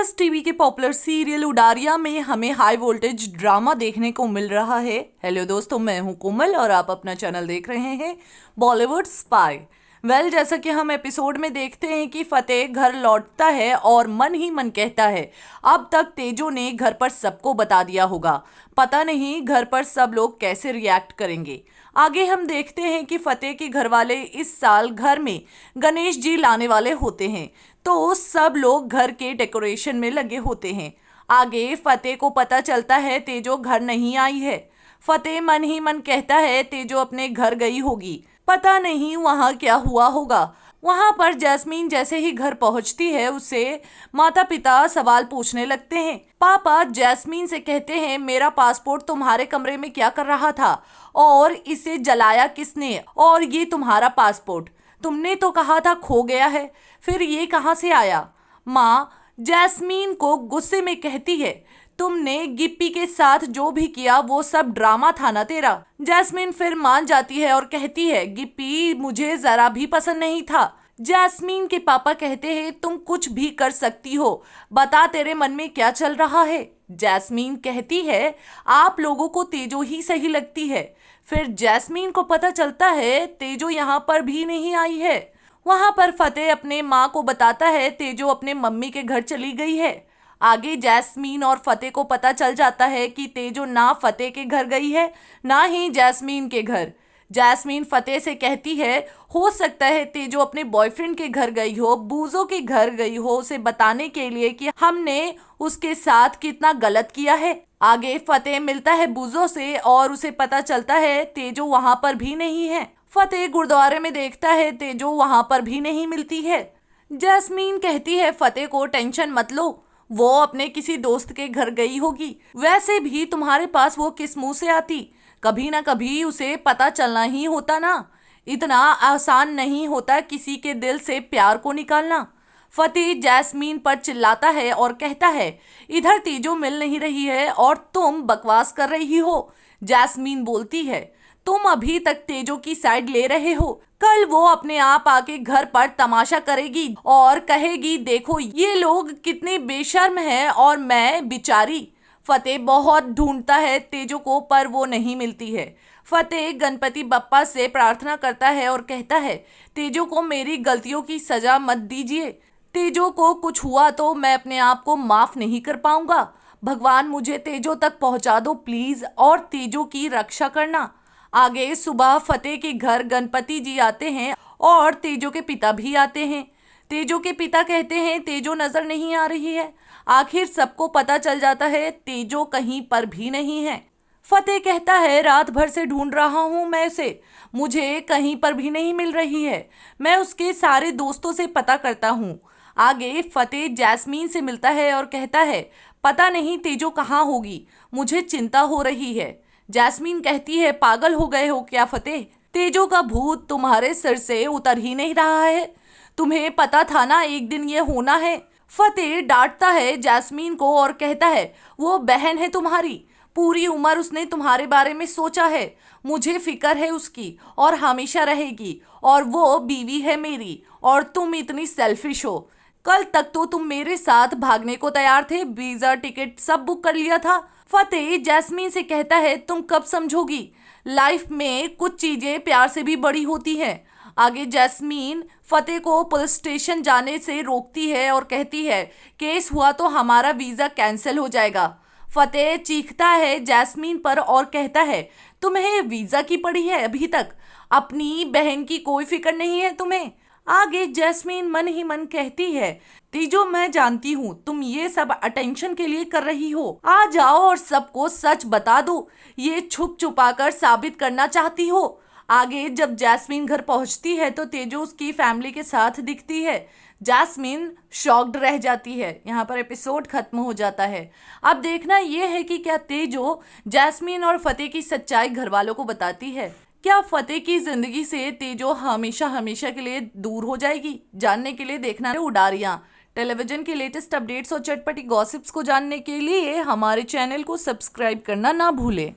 Plus TV के popular serial Udaariyan में हमें हाई वोल्टेज ड्रामा देखने को मिल रहा है। हेलो दोस्तों, मैं हूं कोमल और आप अपना चैनल देख रहे हैं बॉलीवुड स्पाई। जैसा कि हम एपिसोड में देखते हैं कि फतेह घर लौटता है और मन ही मन कहता है अब तक तेजो ने घर पर सबको बता दिया होगा, पता नहीं घर पर सब लोग कैसे रिएक्ट करेंगे। आगे हम देखते हैं कि फतेह के घर वाले इस साल घर में गणेश जी लाने वाले होते हैं, तो सब लोग घर के डेकोरेशन में लगे होते हैं। आगे फतेह को पता चलता है तेजो घर नहीं आई है। फतेह मन ही मन कहता है तेजो अपने घर गई होगी, पता नहीं वहां क्या हुआ होगा। वहां पर जैस्मीन जैसे ही घर पहुंचती है उससे माता पिता सवाल पूछने लगते हैं। पापा जैस्मीन से कहते हैं मेरा पासपोर्ट तुम्हारे कमरे में क्या कर रहा था और इसे जलाया किसने, और ये तुम्हारा पासपोर्ट तुमने तो कहा था खो गया है, फिर ये कहां से आया। माँ जैस्मीन को गुस्से में कहती है तुमने गिप्पी के साथ जो भी किया वो सब ड्रामा था ना तेरा। जैस्मीन फिर मान जाती है और कहती है गिप्पी मुझे जरा भी पसंद नहीं था। जैस्मीन के पापा कहते हैं तुम कुछ भी कर सकती हो, बता तेरे मन में क्या चल रहा है। जैस्मीन कहती है आप लोगों को तेजो ही सही लगती है। फिर जैस्मीन को पता चलता है तेजो यहाँ पर भी नहीं आई है। वहां पर फतेह अपने माँ को बताता है तेजो अपने मम्मी के घर चली गई है। आगे जैस्मीन और फतेह को पता चल जाता है कि तेजो ना फतेह के घर गई है ना ही जैस्मीन के घर। जैस्मीन फतेह से कहती है हो सकता है तेजो अपने बॉयफ्रेंड के घर गई हो, बूजो के घर गई हो, उसे बताने के लिए कि हमने उसके साथ कितना गलत किया है। आगे फतेह मिलता है बूजो से और उसे पता चलता है तेजो वहां पर भी नहीं है। फतेह गुरुद्वारे में देखता है तेजो वहां पर भी नहीं मिलती है। जैस्मीन कहती है फतेह को टेंशन मत लो, वो अपने किसी दोस्त के घर गई होगी, वैसे भी तुम्हारे पास वो किस मुंह से आती, कभी ना कभी उसे पता चलना ही होता ना, इतना आसान नहीं होता किसी के दिल से प्यार को निकालना। फतेह जैस्मीन पर चिल्लाता है और कहता है इधर तेजो मिल नहीं रही है और तुम बकवास कर रही हो। जैस्मीन बोलती है तुम अभी तक तेजो की साइड ले रहे हो, कल वो अपने आप आके घर पर तमाशा करेगी और कहेगी देखो ये लोग कितने बेशर्म हैं और मैं बेचारी। फतेह बहुत ढूंढता है तेजो को पर वो नहीं मिलती है। फतेह गणपति बप्पा से प्रार्थना करता है और कहता है तेजो को मेरी गलतियों की सजा मत दीजिए, तेजो को कुछ हुआ तो मैं अपने आप को माफ नहीं कर पाऊंगा, भगवान मुझे तेजो तक पहुंचा दो प्लीज और तेजो की रक्षा करना। आगे सुबह फतेह के घर गणपति जी आते हैं और तेजो के पिता भी आते हैं। तेजो के पिता कहते हैं तेजो नजर नहीं आ रही है। आखिर सबको पता चल जाता है तेजो कहीं पर भी नहीं है। फतेह कहता है रात भर से ढूंढ रहा हूं मैं उसे, मुझे कहीं पर भी नहीं मिल रही है, मैं उसके सारे दोस्तों से पता करता हूँ। आगे फतेह जैस्मीन से मिलता है और कहता है पता नहीं तेजो कहाँ होगी, मुझे चिंता हो रही है। जैस्मीन कहती है पागल हो गए हो क्या फतेह, तेजो का भूत तुम्हारे सिर से उतर ही नहीं रहा है, तुम्हें पता था ना एक दिन ये होना है। फतेह डांटता है जैस्मीन को और कहता है वो बहन है तुम्हारी, पूरी उम्र उसने तुम्हारे बारे में सोचा है, मुझे फिक्र है उसकी और हमेशा रहेगी, और वो बीवी है मेरी और तुम इतनी सेल्फिश हो। कल तक तो तुम मेरे साथ भागने को तैयार थे, वीजा टिकट सब बुक कर लिया था। फतेह जैस्मीन से कहता है तुम कब समझोगी, लाइफ में कुछ चीजें प्यार से भी बड़ी होती हैं। आगे जैस्मीन फतेह को पुलिस स्टेशन जाने से रोकती है और कहती है केस हुआ तो हमारा वीजा कैंसिल हो जाएगा। फतेह चीखता है जैस्मीन पर और कहता है तुम्हें वीजा की पड़ी है अभी तक, अपनी बहन की कोई फिक्र नहीं है तुम्हें। आगे जैस्मीन मन ही मन कहती है तेजो मैं जानती हूँ तुम ये सब अटेंशन के लिए कर रही हो, आ जाओ और सबको सच बता दो, ये छुप छुपा कर साबित करना चाहती हो। आगे जब जैस्मीन घर पहुंचती है तो तेजो उसकी फैमिली के साथ दिखती है। जैस्मीन शॉक्ड रह जाती है। यहाँ पर एपिसोड खत्म हो जाता है। अब देखना यह है कि क्या तेजो जैस्मीन और फतेह की सच्चाई घर वालों को बताती है, क्या फतेह की जिंदगी से तेजो हमेशा हमेशा के लिए दूर हो जाएगी। जानने के लिए देखना है उडारियां। टेलीविजन के लेटेस्ट अपडेट्स और चटपटी गॉसिप्स को जानने के लिए हमारे चैनल को सब्सक्राइब करना ना भूलें।